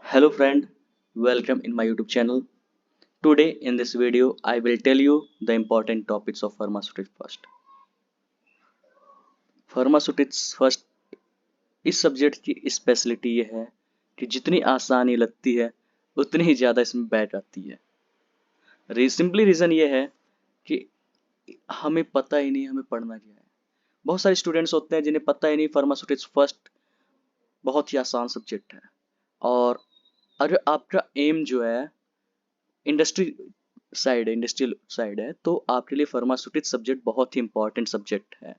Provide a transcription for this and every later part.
Hello friend, welcome in my YouTube channel. Today in this video I will tell you the important topics of pharmaceutics first. Pharmaceutics first इस subject की speciality ये है कि जितनी आसानी लगती है उतनी ही ज़्यादा इसमें बैठ आती है। सिंपली रीज़न ये है कि हमें पता ही नहीं हमें पढ़ना क्या है। बहुत सारे स्टूडेंट्स होते हैं जिन्हें पता ही नहीं फार्मास्यूटिक्स फर्स्ट बहुत ही आसान सब्जेक्ट है। और अगर आपका एम जो है इंडस्ट्रियल साइड है तो आपके लिए फार्मास्यूटिक्स सब्जेक्ट बहुत ही इंपॉर्टेंट सब्जेक्ट है।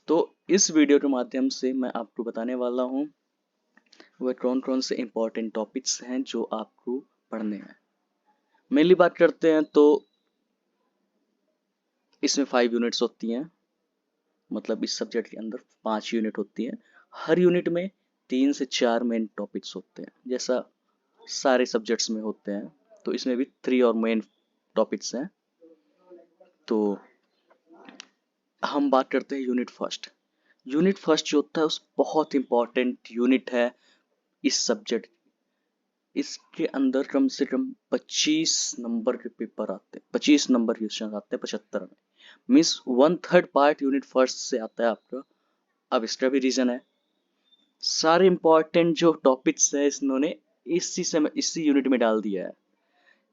तो इस वीडियो के माध्यम से मैं आपको बताने वाला हूँ वह कौन कौन से इंपॉर्टेंट टॉपिक्स हैं जो आपको पढ़ने हैं। मेनली बात करते हैं तो इसमें 5 यूनिट्स होती हैं, मतलब इस सब्जेक्ट के अंदर 5 यूनिट होती हैं। हर यूनिट में 3 से 4 मेन टॉपिक्स होते हैं, जैसा सारे सब्जेक्ट्स में होते हैं। तो इसमें भी 3 और मेन टॉपिक्स हैं। तो हम बात करते हैं यूनिट फर्स्ट। यूनिट फर्स्ट जो होता है उस बहुत इंपॉर्टेंट यूनिट है इस सब्जेक्ट। इसके अंदर कम से कम 25 नंबर के पेपर आते हैं, 25 नंबर क्वेश्चन आते हैं 75 में। मीन्स 1/3 पार्ट यूनिट फर्स्ट से आता है आपका। अब इसका भी रीजन है, सारे इंपॉर्टेंट जो टॉपिक्स है इन्होंने इसी यूनिट में डाल दिया है।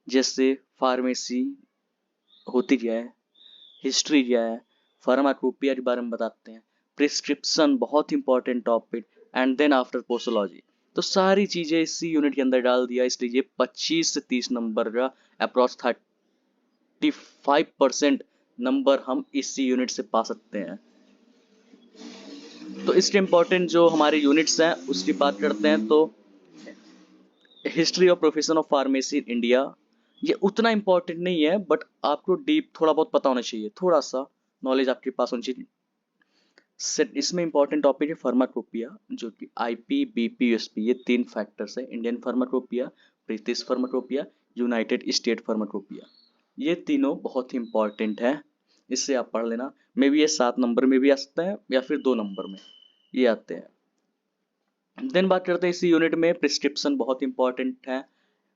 जैसे फार्मेसी होती क्या है, हिस्ट्री क्या है, फार्माकोपिया के बारे में बताते हैं, प्रिस्क्रिप्शन बहुत important topic, and then after posology. तो सारी चीजें इसी यूनिट के अंदर डाल दिया, इसलिए ये 25 से 30 नंबर का अप्रॉक्स 35% नंबर हम इसी यूनिट से पा सकते हैं। तो इसके इंपॉर्टेंट जो हमारे यूनिट्स हैं उसकी बात करते हैं तो history of profession of pharmacy in India, ये उतना इंपॉर्टेंट नहीं है बट आपको डीप थोड़ा बहुत पता होना चाहिए, थोड़ा सा नॉलेज आपके पास होनी चाहिए। इसमें इंपॉर्टेंट टॉपिक है फार्माकोपिया, जो कि आईपी बीपी यूएसपी ये 3 फैक्टर्स है। Indian pharmacopoeia, British pharmacopoeia, United state pharmacopoeia, ये तीनों बहुत ही इंपॉर्टेंट है। इससे आप पढ़ लेना। मे बी ये 7 नंबर में भी आ सकता है या फिर 2 नंबर में ये आते हैं। देन बात करते हैं इसी यूनिट में प्रिस्क्रिप्शन बहुत इंपॉर्टेंट है।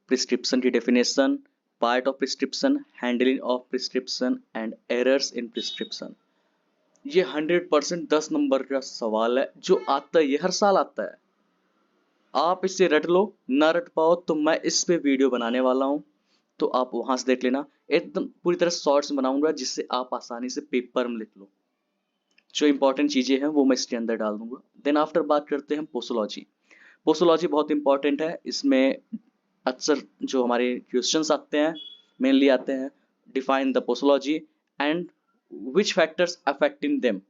प्रिस्क्रिप्शन की definition, part of prescription, handling of prescription and errors in prescription. ये 100% 10 नंबर का सवाल है जो आता है, ये हर साल आता है। आप इसे रट लो, ना रट पाओ तो मैं इस पे वीडियो बनाने वाला हूँ, तो आप वहां से देख लेना। एकदम पूरी तरह शॉर्ट्स बनाऊंगा जिससे आप आसानी से पेपर में लिख लो। जो इंपॉर्टेंट चीजें हैं वो मैं इसके अंदर डाल दूंगा। देन आफ्टर बात करते हैं पोसोलॉजी। पोसोलॉजी बहुत इंपॉर्टेंट है। इसमें अक्सर जो हमारे क्वेश्चंस आते हैं मेनली आते हैं, define the posology and which factors affecting them,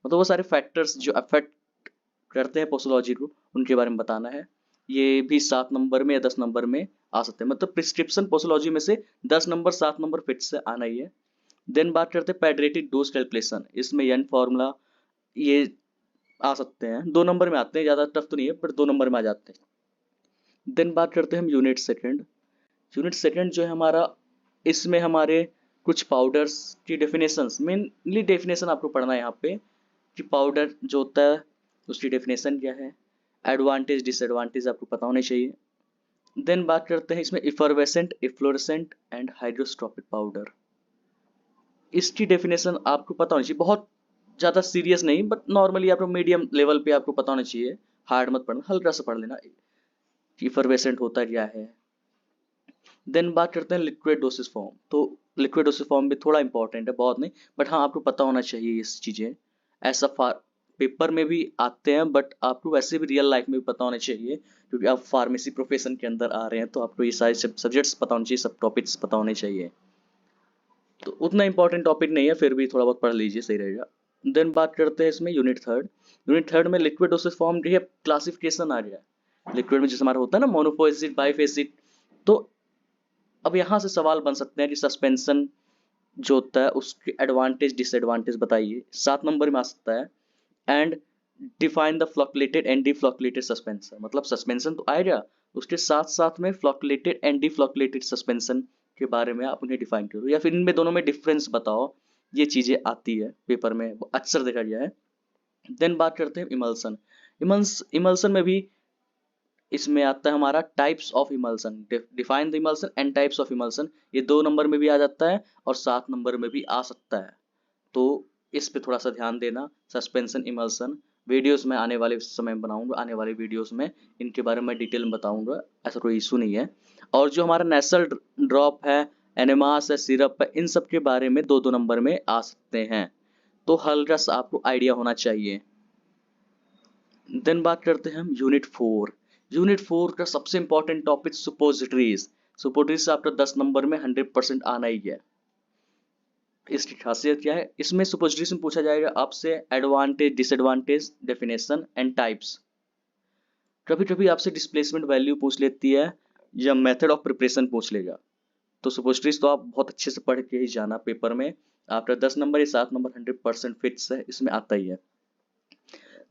मतलब वो सारे फैक्टर्स जो अफेक्ट करते हैं पोसोलॉजी को उनके बारे में बताना है। ये भी 7 नंबर में या 10 नंबर में आ सकते हैं, मतलब प्रिस्क्रिप्शन पोसोलॉजी में से 10 नंबर 7 नंबर फिट से आना ही है। देन बात करते हैं पेडियाट्रिक डोज कैलकुलेशन, इसमें यन फार्मूला ये आ सकते हैं, 2 नंबर में आते हैं, ज़्यादा टफ तो नहीं है पर 2 नंबर में आ जाते हैं। देन बात करते हैं हम यूनिट सेकंड। यूनिट सेकंड जो है हमारा, इसमें हमारे कुछ पाउडर्स की डेफिनेशंस, मेनली डेफिनेशन आपको पढ़ना है यहाँ पे कि पाउडर जो होता है उसकी डेफिनेशन क्या है, एडवांटेज डिसएडवांटेज आपको पता होने चाहिए। देन बात करते हैं इसमें इफरवेसेंट, इफ्लोरेसेंट एंड हाइड्रोस्कोपिक पाउडर, इसकी डेफिनेशन आपको पता होनी चाहिए। बहुत ज़्यादा सीरियस नहीं बट नॉर्मली आपको मीडियम लेवल पे आपको पता होना चाहिए, हार्ड मत पढ़ना, हल्का सा पढ़ लेना इफरवेसेंट होता क्या है। देन बात करते हैं लिक्विड डोसेज फॉर्म। तो लिक्विड डोसेज फॉर्म भी थोड़ा इंपॉर्टेंट है, बहुत नहीं बट हाँ आपको पता होना चाहिए ये चीज़ें। ऐसा पेपर में भी आते हैं बट आपको वैसे भी रियल लाइफ में भी पता होना चाहिए, क्योंकि आप फार्मेसी प्रोफेशन के अंदर आ रहे हैं तो आपको ये सारे सब्जेक्ट्स पता होने चाहिए, सब टॉपिक्स पता होने चाहिए। तो उतना इंपॉर्टेंट टॉपिक नहीं है, फिर भी थोड़ा बहुत पढ़ लीजिए, सही रहेगा। देन बात करते हैं इसमें यूनिट थर्ड। यूनिट थर्ड में लिक्विड डोसेज फॉर्म की क्लासिफिकेशन आ गया है। लिक्विड में जैसे हमारा होता है ना मोनोफोएसिड बाइफेसिड, तो अब यहाँ से सवाल बन सकते हैं कि सस्पेंशन जो होता है उसके एडवांटेज डिसएडवांटेज बताइए, 7 नंबर में आ सकता है। And define the flocculated and deflocculated suspension, मतलब सस्पेंशन तो आएगा, उसके साथ साथ में फ्लॉकुलेटेड एंड डिफ्लॉकुलेटेड सस्पेंशन के बारे में आप उन्हें डिफाइन करो, या फिर इनमें दोनों में डिफरेंस बताओ। ये चीजें आती है पेपर में, अक्सर देखा गया है। देन बात करते हैं इमल्सन। इमल्सन में भी इसमें आता है हमारा types of emulsion, define the emulsion and types of emulsion, ये 2 नंबर में भी आ जाता है और 7 नंबर में भी आ सकता है। तो इस पे थोड़ा सा ध्यान देना। सस्पेंशन इमल्सन वीडियोस में आने वाले समय में बनाऊंगा, आने वाले वीडियोस में इनके बारे में डिटेल में बताऊंगा, ऐसा कोई इशू नहीं है। और जो हमारा नेसल ड्रॉप है, एनेमास है, सिरप है, इन सब के बारे में 2-2 नंबर में आ सकते हैं। तो हल्का सा आपको आइडिया होना चाहिए। देन बात करते हैं हम यूनिट 4। यूनिट 4 का सबसे इंपॉर्टेंट टॉपिक सुपोजिटरीज। सुपोजिटरीज से आपका 10 नंबर में 100% आना ही है। इसकी खासियत क्या है, इसमें सुपोजिटरीज में पूछा जाएगा आपसे advantage, disadvantage, definition and types. कभी कभी आपसे डिस्प्लेसमेंट वैल्यू पूछ लेती है या मेथड ऑफ प्रिपरेशन पूछ लेगा। तो सुपोजिटरीज तो आप बहुत अच्छे से पढ़ के ही जाना पेपर में। आपका 10 नंबर या 7 नंबर 100% फिक्स है, इसमें आता ही है।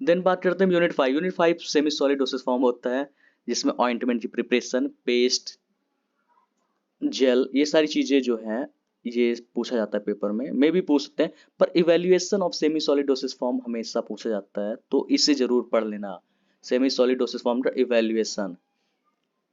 देन बात करते हैं unit 5। Unit 5 semi solid dosage form होता है, जिसमें ऑइंटमेंट की प्रिपरेशन, पेस्ट, जेल, ये सारी चीजें जो हैं ये पूछा जाता है पेपर में भी पूछ सकते हैं, पर evaluation of semi solid dosage form हमेशा पूछा जाता है, तो इसे जरूर पढ़ लेना। सेमी सॉलिड डोसेज फॉर्म का इवेल्युएशन।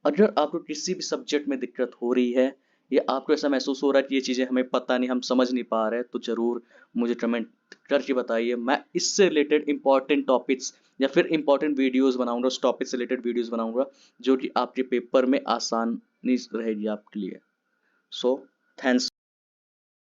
अगर आपको किसी भी सब्जेक्ट में दिक्कत हो रही है या आपको ऐसा महसूस हो रहा है कि ये चीज़ें हमें पता नहीं, हम समझ नहीं पा रहे हैं, तो ज़रूर मुझे कमेंट करके बताइए। मैं इससे रिलेटेड इंपॉर्टेंट टॉपिक्स या फिर इंपॉर्टेंट वीडियोस बनाऊंगा, उस टॉपिक से रिलेटेड वीडियोस बनाऊंगा जो कि आपके पेपर में आसानी रहेगी आपके लिए। So thanks.